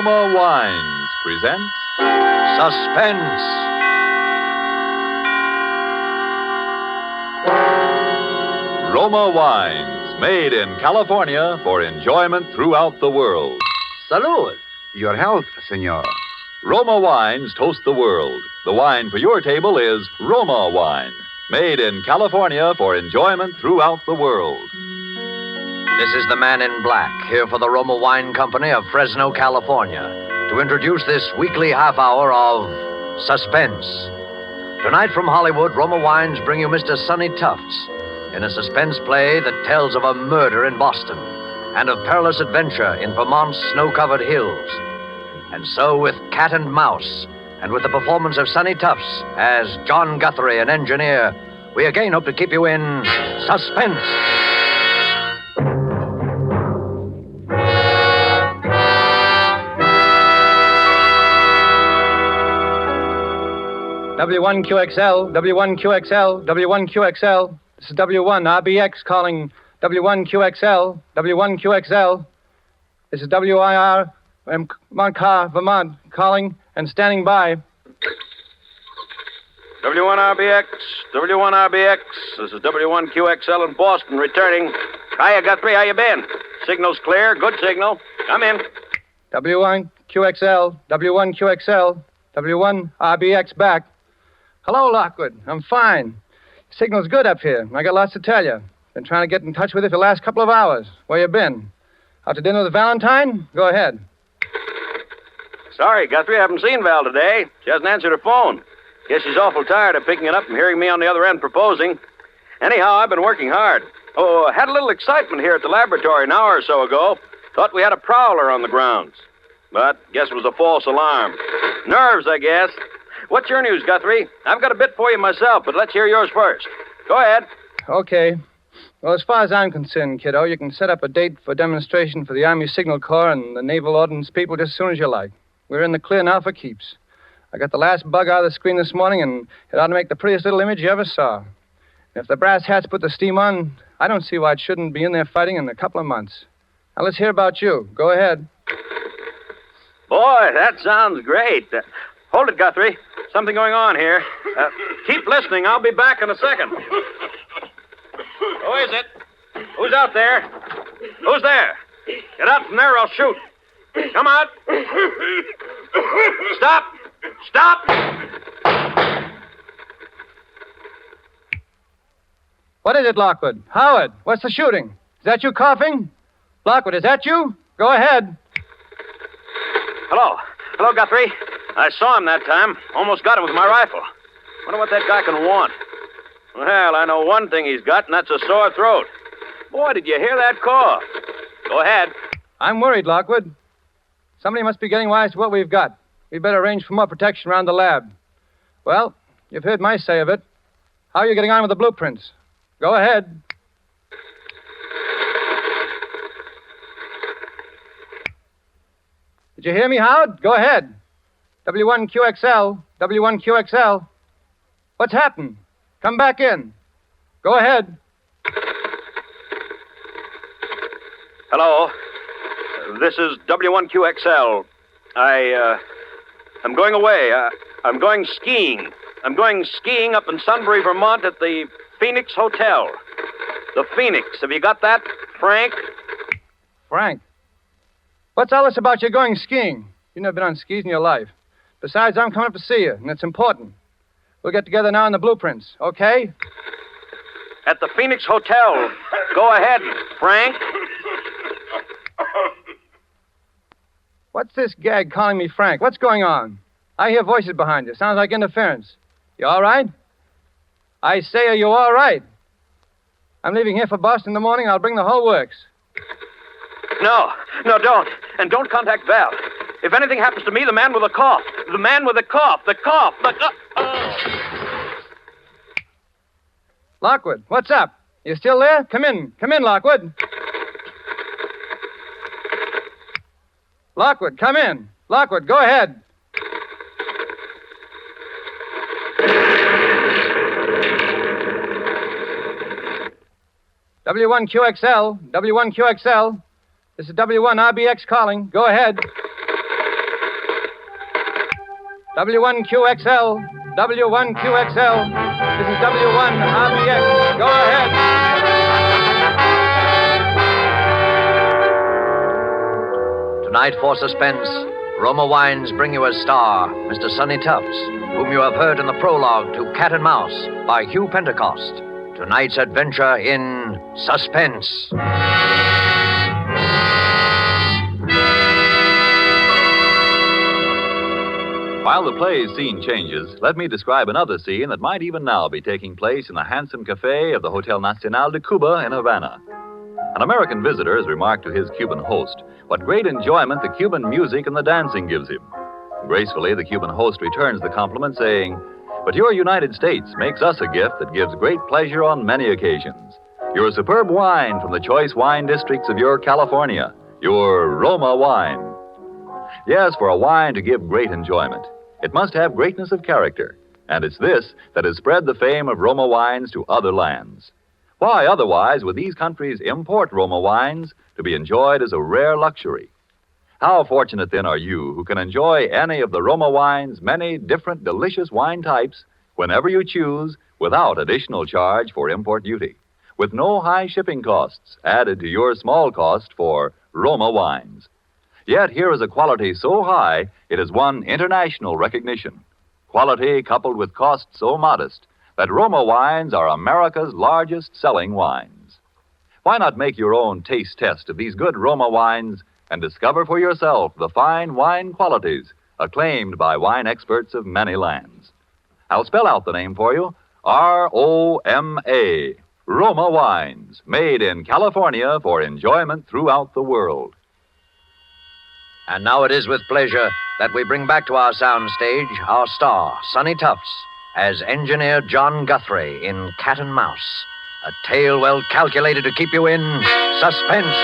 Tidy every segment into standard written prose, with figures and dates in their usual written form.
Roma Wines presents Suspense. Roma Wines, made in California for enjoyment throughout the world. Salud. Your health, senor. Roma Wines toast the world. The wine for your table is Roma Wine, made in California for enjoyment throughout the world. This is the man in black, here for the Roma Wine Company of Fresno, California, to introduce this weekly half hour of Suspense. Tonight from Hollywood, Roma Wines bring you Mr. Sonny Tufts in a suspense play that tells of a murder in Boston and of perilous adventure in Vermont's snow-covered hills. And so with Cat and Mouse, and with the performance of Sonny Tufts as John Guthrie, an engineer, we again hope to keep you in suspense. W1QXL, W1QXL, W1QXL. This is W1RBX calling W1QXL, W1QXL. This is WIR, Montcar, Vermont, calling and standing by. W1RBX, W1RBX. This is W1QXL in Boston, returning. Hiya, Guthrie, how you been? Signal's clear, good signal. Come in. W1QXL, W1QXL, W1RBX back. Hello, Lockwood. I'm fine. Signal's good up here. I got lots to tell you. Been trying to get in touch with you for the last couple of hours. Where you been? Out to dinner with Valentine? Go ahead. Sorry, Guthrie, I haven't seen Val today. She hasn't answered her phone. Guess she's awful tired of picking it up and hearing me on the other end proposing. Anyhow, I've been working hard. Oh, had a little excitement here at the laboratory an hour or so ago. Thought we had a prowler on the grounds. But guess it was a false alarm. Nerves, I guess. What's your news, Guthrie? I've got a bit for you myself, but let's hear yours first. Go ahead. Okay. Well, as far as I'm concerned, kiddo, you can set up a date for demonstration for the Army Signal Corps and the Naval Ordnance people just as soon as you like. We're in the clear now for keeps. I got the last bug out of the screen this morning, and it ought to make the prettiest little image you ever saw. And if the brass hats put the steam on, I don't see why it shouldn't be in there fighting in a couple of months. Now, let's hear about you. Go ahead. Boy, that sounds great. Hold it, Guthrie. Something going on here. Keep listening. I'll be back in a second. Who is it? Who's out there? Who's there? Get out from there or I'll shoot. Come out. Stop. Stop. What is it, Lockwood? Howard, what's the shooting? Is that you coughing? Lockwood, is that you? Go ahead. Hello, Guthrie. I saw him that time. Almost got him with my rifle. Wonder what that guy can want. Well, I know one thing he's got, and that's a sore throat. Boy, did you hear that cough? Go ahead. I'm worried, Lockwood. Somebody must be getting wise to what we've got. We'd better arrange for more protection around the lab. Well, you've heard my say of it. How are you getting on with the blueprints? Go ahead. Did you hear me, Howard? Go ahead. W1QXL, W1QXL. What's happened? Come back in. Go ahead. Hello. This is W1QXL. I'm going away. I'm going skiing. I'm going skiing up in Sunbury, Vermont at the Phoenix Hotel. The Phoenix. Have you got that, Frank? Frank? What's all this about you going skiing? You've never been on skis in your life. Besides, I'm coming up to see you, and it's important. We'll get together now in the blueprints, okay? At the Phoenix Hotel. Go ahead, Frank. What's this gag calling me Frank? What's going on? I hear voices behind you. Sounds like interference. You all right? I say, are you all right? I'm leaving here for Boston in the morning. I'll bring the whole works. No, don't. And don't contact Val. If anything happens to me, the man with the cough. The man with the cough. The cough. Lockwood, what's up? You still there? Come in, Lockwood. Lockwood, come in. Lockwood, go ahead. W1QXL, W1QXL. This is W1RBX calling. Go ahead. W1QXL. W1QXL. This is W1RBX. Go ahead. Tonight for Suspense, Roma Wines bring you a star, Mr. Sonny Tufts, whom you have heard in the prologue to Cat and Mouse by Hugh Pentecost. Tonight's adventure in Suspense. While the play's scene changes, let me describe another scene that might even now be taking place in the handsome cafe of the Hotel Nacional de Cuba in Havana. An American visitor has remarked to his Cuban host what great enjoyment the Cuban music and the dancing gives him. Gracefully, the Cuban host returns the compliment, saying, "But your United States makes us a gift that gives great pleasure on many occasions. Your superb wine from the choice wine districts of your California, your Roma wine." Yes, for a wine to give great enjoyment, it must have greatness of character, and it's this that has spread the fame of Roma wines to other lands. Why, otherwise, would these countries import Roma wines to be enjoyed as a rare luxury? How fortunate, then, are you who can enjoy any of the Roma wine's many different delicious wine types whenever you choose without additional charge for import duty, with no high shipping costs added to your small cost for Roma wines. Yet here is a quality so high it has won international recognition. Quality coupled with cost so modest that Roma wines are America's largest selling wines. Why not make your own taste test of these good Roma wines and discover for yourself the fine wine qualities acclaimed by wine experts of many lands? I'll spell out the name for you. R-O-M-A. Roma wines, made in California for enjoyment throughout the world. And now it is with pleasure that we bring back to our soundstage our star, Sonny Tufts, as Engineer John Guthrie in Cat and Mouse, a tale well calculated to keep you in suspense.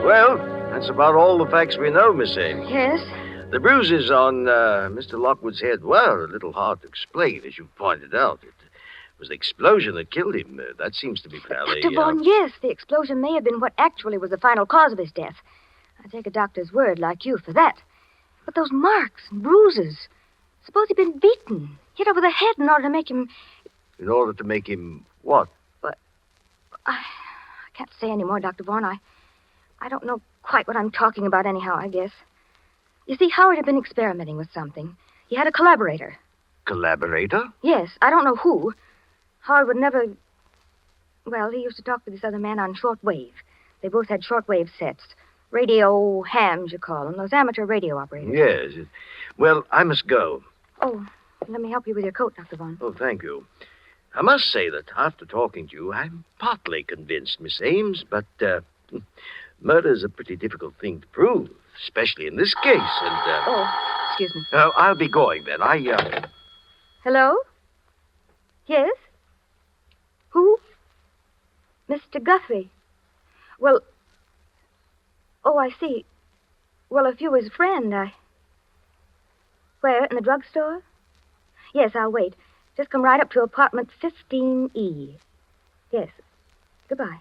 Well, that's about all the facts we know, Miss Ames. Yes? The bruises on Mr. Lockwood's head were a little hard to explain, as you pointed out. It was the explosion that killed him. That seems to be fairly... Dr. Vaughn, yes, the explosion may have been what actually was the final cause of his death. I take a doctor's word like you for that. But those marks and bruises, suppose he'd been beaten, hit over the head in order to make him... In order to make him what? But I can't say any more, Dr. Vaughn. I don't know quite what I'm talking about anyhow, I guess. You see, Howard had been experimenting with something. He had a collaborator. Collaborator? Yes, I don't know who. Howard would never... Well, he used to talk to this other man on shortwave. They both had shortwave sets. Radio hams, you call them. Those amateur radio operators. Yes. Well, I must go. Oh, let me help you with your coat, Dr. Vaughn. Oh, thank you. I must say that after talking to you, I'm partly convinced, Miss Ames, but murder's a pretty difficult thing to prove, especially in this case, and... Oh, excuse me. I'll be going, then. Hello? Yes? Who? Mr. Guthrie. Well... Oh, I see. Well, if you his friend, Where, in the drugstore? Yes, I'll wait. Just come right up to apartment 15E. Yes. Goodbye.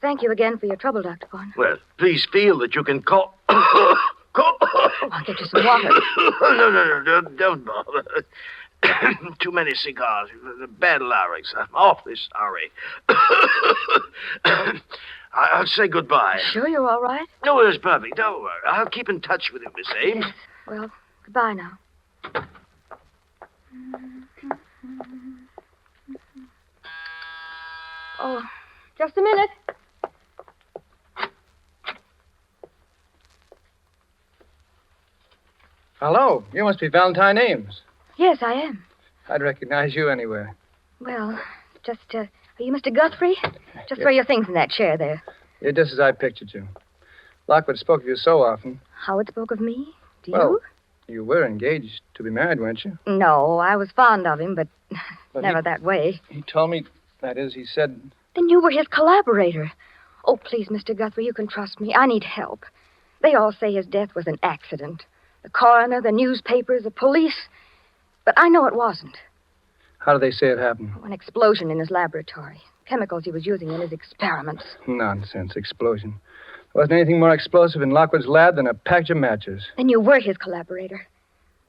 Thank you again for your trouble, Dr. Vaughn. Well, please feel that you can call... Oh, I'll get you some water. No, don't bother. Too many cigars. Bad larynx. I'm awfully sorry. I'll say goodbye. Sure you're all right? No, it's perfect. Don't worry. I'll keep in touch with you, Miss Ames. Yes. Well, goodbye now. Oh, just a minute. Hello, you must be Valentine Ames. Yes, I am. I'd recognize you anywhere. Well, just, are you Mr. Guthrie? Just throw your things in that chair there. You're just as I pictured you. Lockwood spoke of you so often. Howard spoke of me? Do Well, you? You were engaged to be married, weren't you? No, I was fond of him, but But never that way. He told me, that is, he said... Then you were his collaborator. Oh, please, Mr. Guthrie, you can trust me. I need help. They all say his death was an accident. The coroner, the newspapers, the police. But I know it wasn't. How do they say it happened? Oh, an explosion in his laboratory. chemicals he was using in his experiments. Nonsense. Explosion. There wasn't anything more explosive in Lockwood's lab than a package of matches. Then you were his collaborator.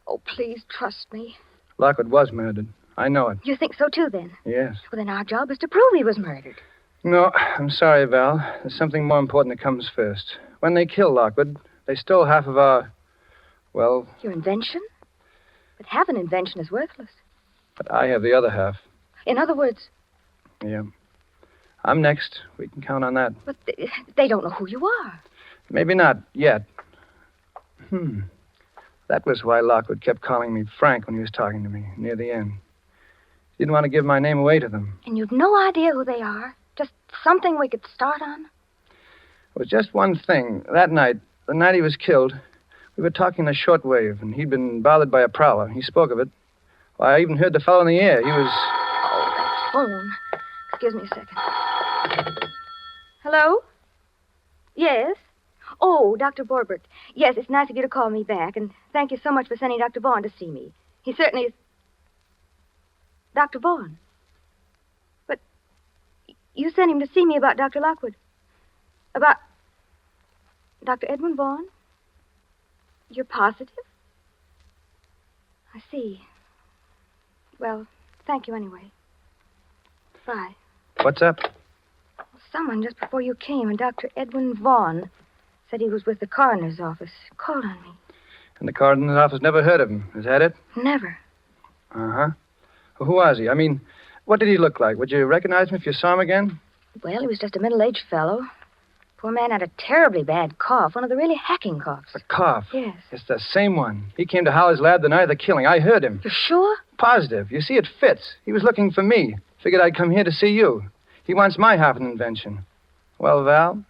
Oh, please trust me. Lockwood was murdered. I know it. You think so, too, then? Yes. Well, then our job is to prove he was murdered. No, I'm sorry, Val. There's something more important that comes first. When they killed Lockwood, they stole half of our, well... Your invention? But half an invention is worthless. But I have the other half. In other words... Yeah. I'm next. We can count on that. But they don't know who you are. Maybe not yet. That was why Lockwood kept calling me Frank when he was talking to me near the end. He didn't want to give my name away to them. And you've no idea who they are? Just something we could start on? It was just one thing. That night, the night he was killed, we were talking in a shortwave, and he'd been bothered by a prowler. He spoke of it. Why, I even heard the fellow in the air. He was... Oh, that phone. Excuse me a second. Hello? Yes? Oh, Dr. Borbert. Yes, it's nice of you to call me back, and thank you so much for sending Dr. Vaughn to see me. He certainly is... Dr. Vaughn? But you sent him to see me about Dr. Lockwood. About Dr. Edwin Vaughn? You're positive? I see. Well, thank you anyway. Bye. What's up? Someone just before you came, and Dr. Edwin Vaughn said he was with the coroner's office. Called on me. And the coroner's office never heard of him. Is that it? Never. Uh-huh. Well, who was he? I mean, what did he look like? Would you recognize him if you saw him again? Well, he was just a middle-aged fellow. Poor man had a terribly bad cough, one of the really hacking coughs. A cough? Yes. It's the same one. He came to Howard's lab the night of the killing. I heard him. You're sure? Positive. You see, it fits. He was looking for me. Figured I'd come here to see you. He wants my half an invention. Well, Val,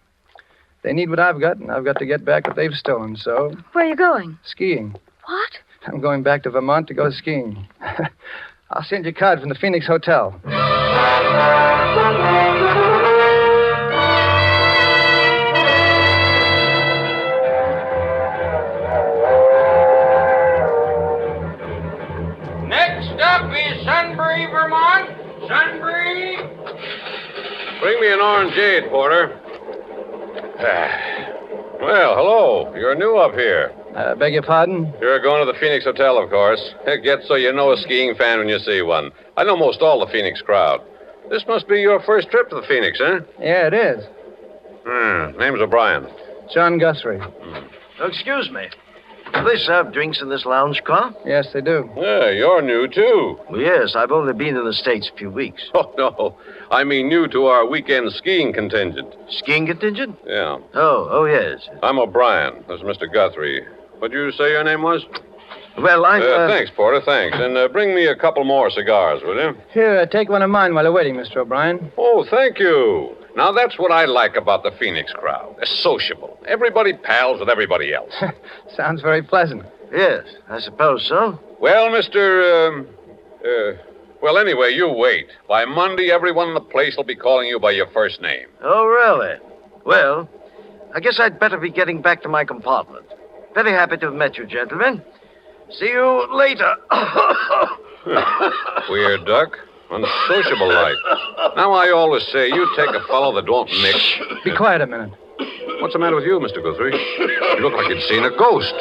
they need what I've got, and I've got to get back what they've stolen, so... Where are you going? Skiing. What? I'm going back to Vermont to go skiing. I'll send you a card from the Phoenix Hotel. Next up is Sunbury, Vermont. Sunbury. Bring me an orangeade, Porter. Well, hello. You're new up here. Beg your pardon? You're going to the Phoenix Hotel, of course. It gets so you know a skiing fan when you see one. I know most all the Phoenix crowd. This must be your first trip to the Phoenix, huh? Yeah, it is. Name's O'Brien. John Guthrie. Oh, excuse me. Do they serve drinks in this lounge car? Yes, they do. Yeah, you're new, too. Well, yes, I've only been in the States a few weeks. Oh, no. I mean new to our weekend skiing contingent. Skiing contingent? Yeah. Oh, yes. I'm O'Brien. This is Mr. Guthrie. What'd you say your name was? Well, Thanks, Porter, thanks. And bring me a couple more cigars, will you? Here, take one of mine while you're waiting, Mr. O'Brien. Oh, thank you. Now, that's what I like about the Phoenix crowd. They're sociable. Everybody pals with everybody else. Sounds very pleasant. Yes, I suppose so. Well, well, anyway, you wait. By Monday, everyone in the place will be calling you by your first name. Oh, really? Well, I guess I'd better be getting back to my compartment. Very happy to have met you, gentlemen. See you later. Weird duck. Unsociable like. Now, I always say, you take a fellow that don't mix. Be quiet a minute. What's the matter with you, Mr. Guthrie? You look like you'd seen a ghost.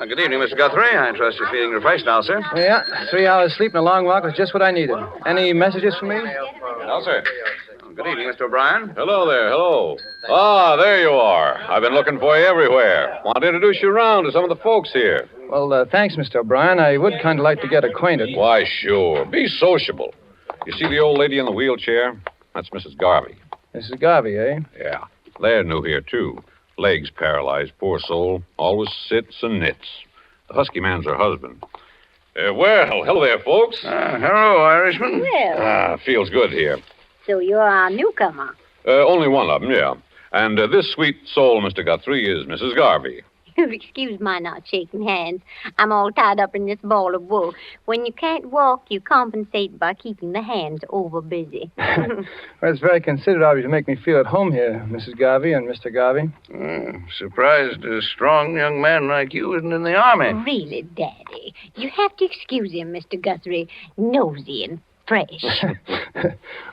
Good evening, Mr. Guthrie. I trust you're feeling refreshed now, sir. Yeah, 3 hours sleep and a long walk was just what I needed. Any messages for me? No, sir. Good evening, Mr. O'Brien. Hello there, hello. Ah, there you are. I've been looking for you everywhere. Want to introduce you around to some of the folks here. Well, thanks, Mr. O'Brien. I would kind of like to get acquainted. Why, sure. Be sociable. You see the old lady in the wheelchair? That's Mrs. Garvey. Mrs. Garvey, eh? Yeah. They're new here, too. Legs paralyzed, poor soul. Always sits and knits. The husky man's her husband. Well, hello there, folks. Hello, Irishman. Well, Feels good here. so you're our newcomer. Only one of them, yeah. And this sweet soul, Mr. Guthrie, is Mrs. Garvey. Excuse my not shaking hands. I'm all tied up in this ball of wool. When you can't walk, you compensate by keeping the hands over busy. Well, it's very considerate of you to make me feel at home here, Mrs. Garvey and Mr. Garvey. Surprised a strong young man like you isn't in the army. Really, Daddy, you have to excuse him, Mr. Guthrie. Nosy and fresh.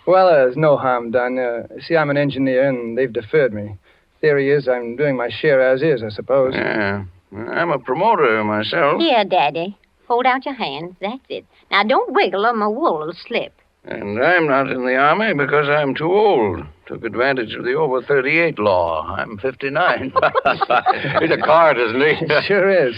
Well, there's no harm done. See, I'm an engineer, and they've deferred me. Theory is I'm doing my share as is, I suppose. Yeah. I'm a promoter myself. Here, Daddy. Hold out your hands. That's it. Now, don't wiggle or my wool will slip. And I'm not in the army because I'm too old. Took advantage of the over 38 law. I'm 59. He's a card, isn't he? Sure is.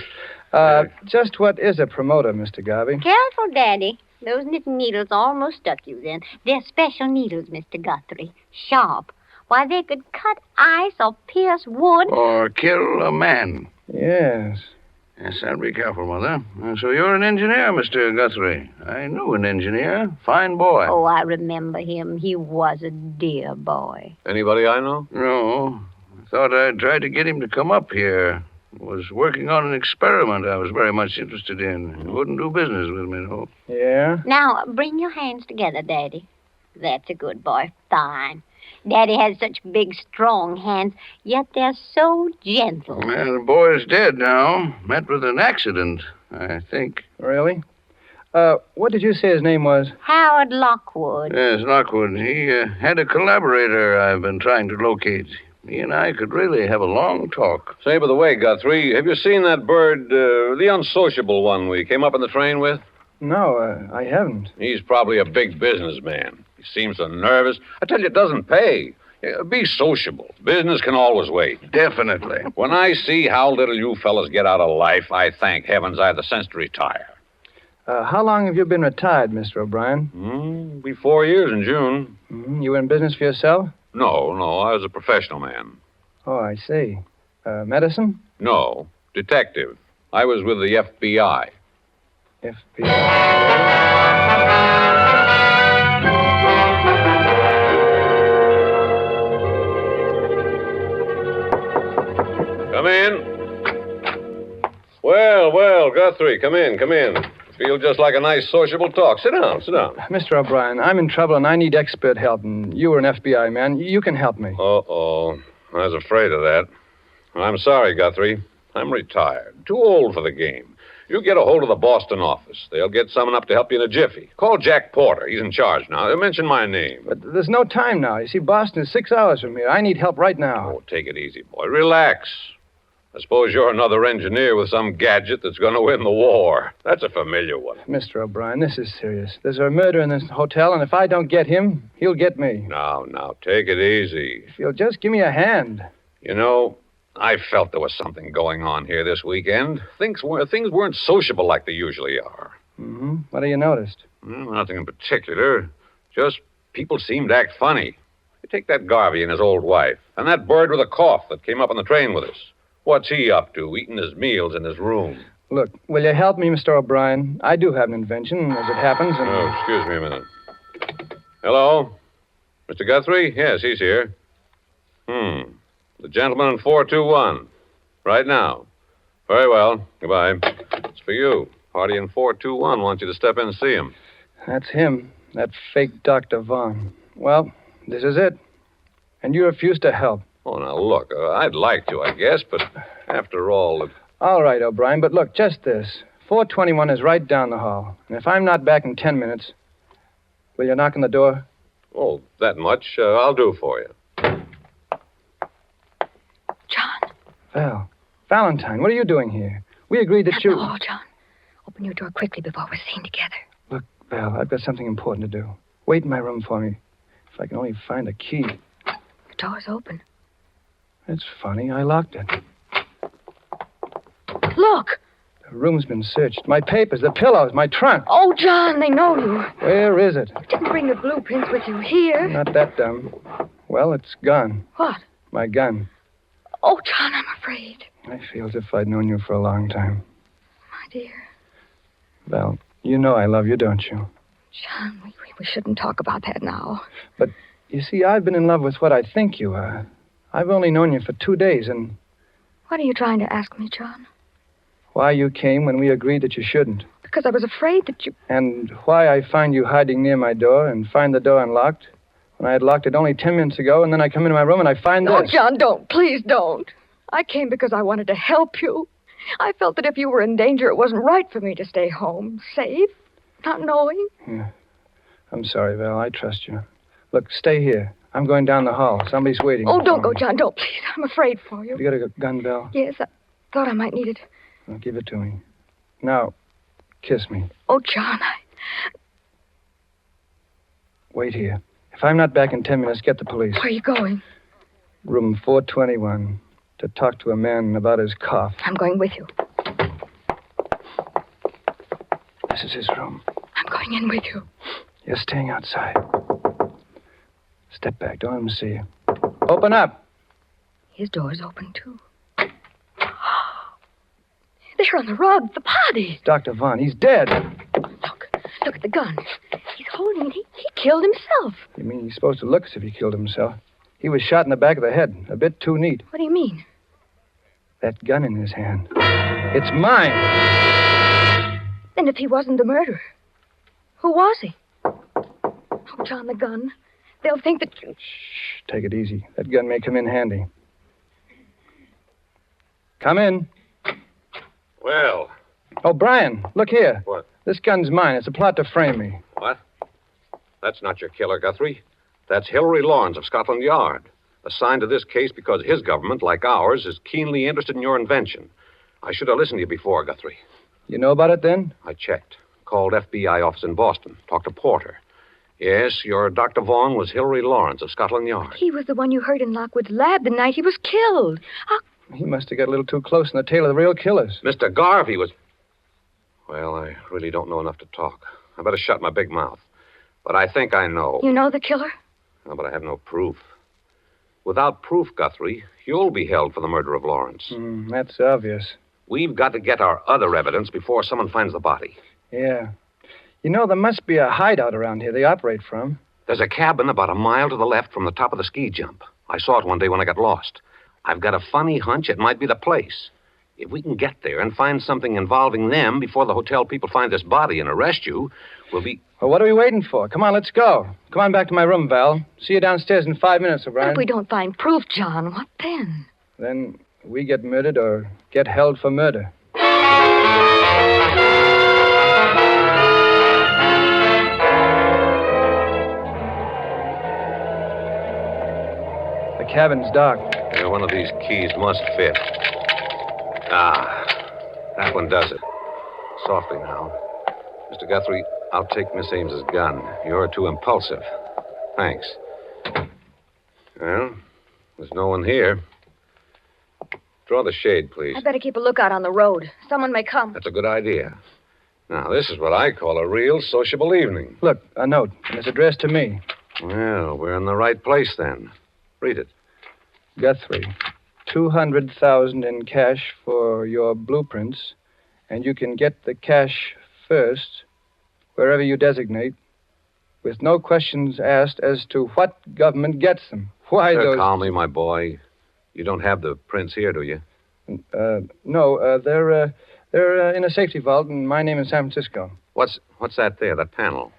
Just what is a promoter, Mr. Garvey? Careful, Daddy. Those knitting needles almost stuck you then. They're special needles, Mr. Guthrie. Sharp. Why, they could cut ice or pierce wood. Or kill a man. Yes. Yes, I'll be careful, Mother. So you're an engineer, Mr. Guthrie. I knew an engineer. Fine boy. Oh, I remember him. He was a dear boy. Anybody I know? No. I thought I'd try to get him to come up here. Was working on an experiment I was very much interested in. He wouldn't do business with me, though. Yeah? Now, bring your hands together, Daddy. That's a good boy. Fine. Daddy has such big, strong hands, yet they're so gentle. Well, the boy's dead now. Met with an accident, I think. Really? What did you say his name was? Howard Lockwood. Yes, Lockwood. He had a collaborator I've been trying to locate. He and I could really have a long talk. Say, by the way, Guthrie, have you seen that bird, the unsociable one we came up in the train with? No, I haven't. He's probably a big businessman. He seems so nervous. I tell you, it doesn't pay. Be sociable. Business can always wait. Definitely. When I see how little you fellas get out of life, I thank heavens I have the sense to retire. How long have you been retired, Mr. O'Brien? Be 4 years in June. You were in business for yourself? No, I was a professional man. Oh, I see. Medicine? No, detective. I was with the FBI. Come in. Well, Guthrie, come in. Feel just like a nice sociable talk. Sit down. Mr. O'Brien, I'm in trouble and I need expert help, and you were an FBI man. You can help me. Uh-oh. I was afraid of that. I'm sorry, Guthrie. I'm retired. Too old for the game. You get a hold of the Boston office. They'll get someone up to help you in a jiffy. Call Jack Porter. He's in charge now. They'll mention my name. But there's no time now. You see, Boston is 6 hours from here. I need help right now. Oh, take it easy, boy. Relax. I suppose you're another engineer with some gadget that's going to win the war. That's a familiar one. Mr. O'Brien, this is serious. There's a murder in this hotel, and if I don't get him, he'll get me. Now, take it easy. If you'll just give me a hand. You know, I felt there was something going on here this weekend. Things weren't sociable like they usually are. What have you noticed? Well, nothing in particular. Just people seemed to act funny. You take that Garvey and his old wife, and that bird with a cough that came up on the train with us. What's he up to, eating his meals in his room? Look, will you help me, Mr. O'Brien? I do have an invention, as it happens, and... Oh, excuse me a minute. Hello? Mr. Guthrie? Yes, he's here. The gentleman in 421. Right now. Very well. Goodbye. It's for you. Party in 421 wants you to step in and see him. That's him. That fake Dr. Vaughn. Well, this is it. And you refuse to help. Oh, now, look, I'd like to, I guess, but after all... All right, O'Brien, but look, just this. 421 is right down the hall. And if I'm not back in 10 minutes, will you knock on the door? Oh, that much I'll do for you. John. Valentine, what are you doing here? We agreed that you... No, John. Open your door quickly before we're seen together. Look, Val, I've got something important to do. Wait in my room for me. If I can only find a key. The door's open. It's funny. I locked it. Look! The room's been searched. My papers, the pillows, my trunk. Oh, John, they know you. Where is it? You didn't bring the blueprints with you here. Not that dumb. Well, it's gone. What? My gun. Oh, John, I'm afraid. I feel as if I'd known you for a long time. My dear. Val, you know I love you, don't you? John, we shouldn't talk about that now. But, you see, I've been in love with what I think you are. I've only known you for 2 days, and What are you trying to ask me, John? Why you came when we agreed that you shouldn't. Because I was afraid that you... And why I find you hiding near my door and find the door unlocked when I had locked it only 10 minutes ago, and then I come into my room and I find No, this. John, don't. Please don't. I came because I wanted to help you. I felt that if you were in danger, it wasn't right for me to stay home, safe, not knowing. Yeah. I'm sorry, Val. I trust you. Look, stay here. I'm going down the hall. Somebody's waiting. Oh, don't go, John. Don't, please. I'm afraid for you. You got a gun, Val? Yes, I thought I might need it. Well, give it to me. Now, kiss me. Oh, John, Wait here. If I'm not back in 10 minutes, get the police. Where are you going? Room 421. To talk to a man about his cough. I'm going with you. This is his room. I'm going in with you. You're staying outside. Step back. Don't let him see you. Open up. His door's open, too. There on the rug, the body. Dr. Vaughn, he's dead. Look at the gun. He's holding it. He killed himself. You mean he's supposed to look as if he killed himself? He was shot in the back of the head. A bit too neat. What do you mean? That gun in his hand. It's mine. Then if he wasn't the murderer, who was he? Oh, John, the gun. They'll think that you... Shh, take it easy. That gun may come in handy. Come in. Well. Oh, Brian, look here. What? This gun's mine. It's a plot to frame me. What? That's not your killer, Guthrie. That's Hilary Lawrence of Scotland Yard, assigned to this case because his government, like ours, is keenly interested in your invention. I should have listened to you before, Guthrie. You know about it then? I checked. Called FBI office in Boston. Talked to Porter. Yes, your Dr. Vaughan was Hilary Lawrence of Scotland Yard. He was the one you heard in Lockwood's lab the night he was killed. He must have got a little too close in the tail of the real killers. Mr. Garvey was... Well, I really don't know enough to talk. I better shut my big mouth. But I think I know. You know the killer? No, but I have no proof. Without proof, Guthrie, you'll be held for the murder of Lawrence. That's obvious. We've got to get our other evidence before someone finds the body. Yeah. You know, there must be a hideout around here they operate from. There's a cabin about a mile to the left from the top of the ski jump. I saw it one day when I got lost. I've got a funny hunch it might be the place. If we can get there and find something involving them before the hotel people find this body and arrest you, we'll be... Well, what are we waiting for? Come on, let's go. Come on back to my room, Val. See you downstairs in 5 minutes, O'Brien. But if we don't find proof, John, what then? Then we get murdered or get held for murder. The cabin's dark. Yeah, one of these keys must fit. Ah, that one does it. Softly now. Mr. Guthrie, I'll take Miss Ames's gun. You're too impulsive. Thanks. Well, there's no one here. Draw the shade, please. I'd better keep a lookout on the road. Someone may come. That's a good idea. Now, this is what I call a real sociable evening. Look, a note, and it's addressed to me. Well, we're in the right place then. Read it. Guthrie, 200,000 in cash for your blueprints, and you can get the cash first, wherever you designate, with no questions asked as to what government gets them. Why those... Calmly, my boy. You don't have the prints here, do you? No, they're in a safety vault, and my name is San Francisco. What's that there, that panel?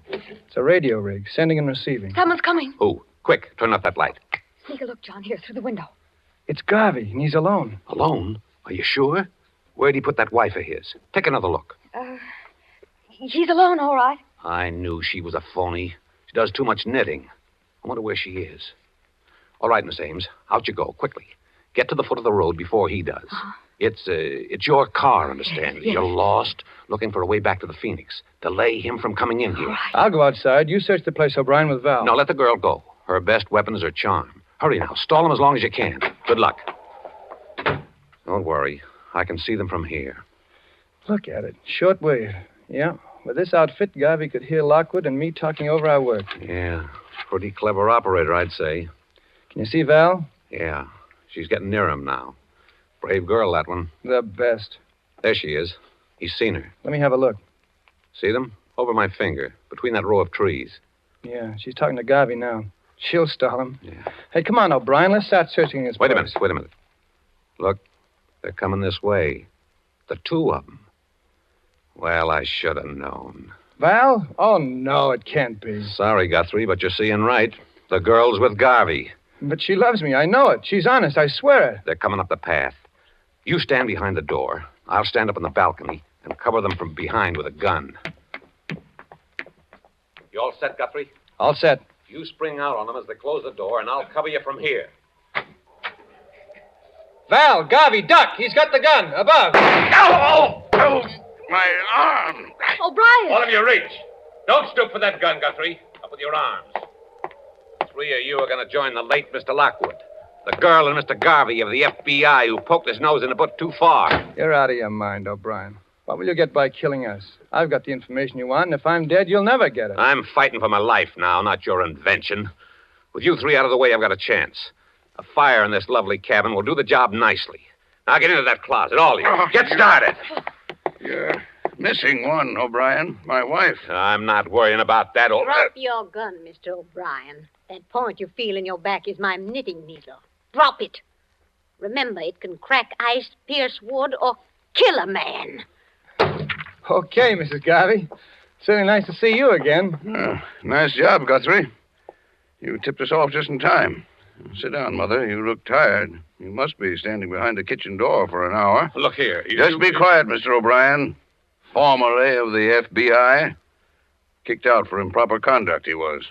It's a radio rig, sending and receiving. Someone's coming. Who? Quick, turn up that light. Sneak a look, John, here, through the window. It's Garvey, and he's alone. Alone? Are you sure? Where'd he put that wife of his? Take another look. He's alone, all right. I knew she was a phony. She does too much knitting. I wonder where she is. All right, Miss Ames, out you go, quickly. Get to the foot of the road before he does. Uh-huh. It's your car, understand? Yes. You're lost, looking for a way back to the Phoenix. Delay him from coming in here. All right. I'll go outside. You search the place, O'Brien, with Val. No, let the girl go. Her best weapon is her charm. Hurry now. Stall them as long as you can. Good luck. Don't worry. I can see them from here. Look at it. Short wave. Yeah. With this outfit, Garvey could hear Lockwood and me talking over our work. Yeah. Pretty clever operator, I'd say. Can you see Val? Yeah. She's getting near him now. Brave girl, that one. The best. There she is. He's seen her. Let me have a look. See them? Over my finger, between that row of trees. Yeah, she's talking to Garvey now. She'll stall him. Yeah. Hey, come on, O'Brien. Let's start searching this Wait a place. minute. Look, they're coming this way. The two of them. Well, I should have known. Val? Oh, no, it can't be. Sorry, Guthrie, but you're seeing right. The girl's with Garvey. But she loves me. I know it. She's honest. I swear it. They're coming up the path. You stand behind the door. I'll stand up on the balcony and cover them from behind with a gun. You all set, Guthrie? All set. You spring out on them as they close the door, and I'll cover you from here. Val, Garvey, duck. He's got the gun. Above. Oh, my arm. O'Brien. All of you reach. Don't stoop for that gun, Guthrie. Up with your arms. The three of you are going to join the late Mr. Lockwood. The girl and Mr. Garvey of the FBI who poked his nose in the book too far. You're out of your mind, O'Brien. What will you get by killing us? I've got the information you want, and if I'm dead, you'll never get it. I'm fighting for my life now, not your invention. With you three out of the way, I've got a chance. A fire in this lovely cabin will do the job nicely. Now get into that closet, all of you. Get started. You're missing one, O'Brien. My wife. I'm not worrying about that. Drop your gun, Mr. O'Brien. That point you feel in your back is my knitting needle. Drop it. Remember, it can crack ice, pierce wood, or kill a man. Okay, Mrs. Garvey. Certainly nice to see you again. Nice job, Guthrie. You tipped us off just in time. Sit down, Mother. You look tired. You must be standing behind the kitchen door for an hour. Look here. Just be quiet, Mr. O'Brien. Formerly of the FBI. Kicked out for improper conduct, he was.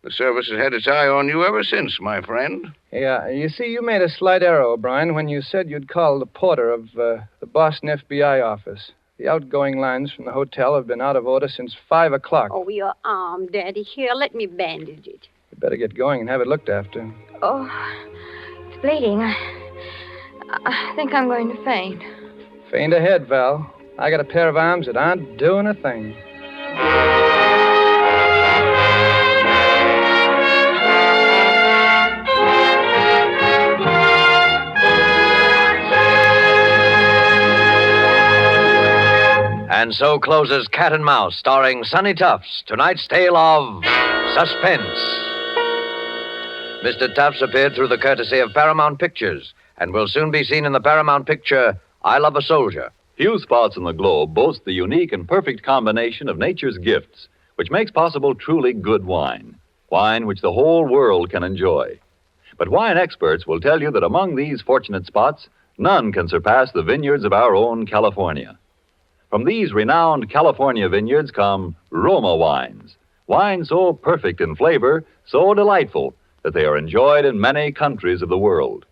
The service has had its eye on you ever since, my friend. Yeah, you see, you made a slight error, O'Brien, when you said you'd call the porter of the Boston FBI office. The outgoing lines from the hotel have been out of order since 5 o'clock. Oh, your arm, Daddy. Here, let me bandage it. You better get going and have it looked after. Oh, it's bleeding. I think I'm going to faint. Faint ahead, Val. I got a pair of arms that aren't doing a thing. And so closes Cat and Mouse, starring Sonny Tufts, tonight's tale of Suspense. Mr. Tufts appeared through the courtesy of Paramount Pictures and will soon be seen in the Paramount picture, I Love a Soldier. Few spots in the globe boast the unique and perfect combination of nature's gifts, which makes possible truly good wine. Wine which the whole world can enjoy. But wine experts will tell you that among these fortunate spots, none can surpass the vineyards of our own California. From these renowned California vineyards come Roma wines. Wines so perfect in flavor, so delightful, that they are enjoyed in many countries of the world.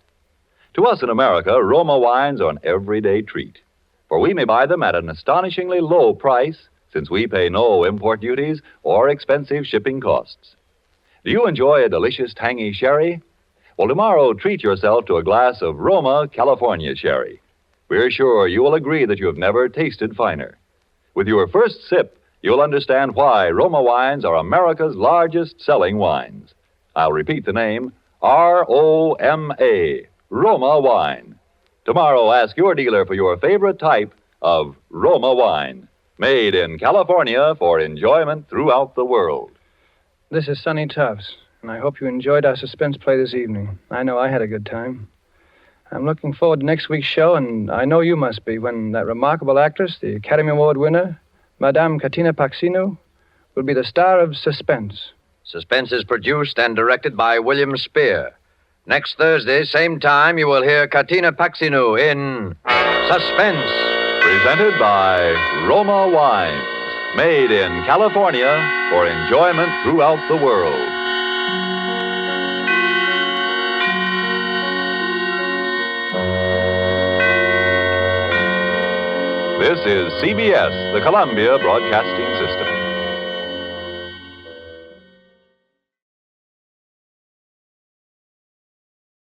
To us in America, Roma wines are an everyday treat, for we may buy them at an astonishingly low price, since we pay no import duties or expensive shipping costs. Do you enjoy a delicious tangy sherry? Well, tomorrow treat yourself to a glass of Roma California sherry. We're sure you will agree that you have never tasted finer. With your first sip, you'll understand why Roma wines are America's largest selling wines. I'll repeat the name, R-O-M-A, Roma wine. Tomorrow, ask your dealer for your favorite type of Roma wine, made in California for enjoyment throughout the world. This is Sonny Tufts, and I hope you enjoyed our suspense play this evening. I know I had a good time. I'm looking forward to next week's show, and I know you must be, when that remarkable actress, the Academy Award winner, Madame Katina Paxinou, will be the star of Suspense. Suspense is produced and directed by William Spear. Next Thursday, same time, you will hear Katina Paxinou in Suspense. Presented by Roma Wines, made in California for enjoyment throughout the world. This is CBS, the Columbia Broadcasting System.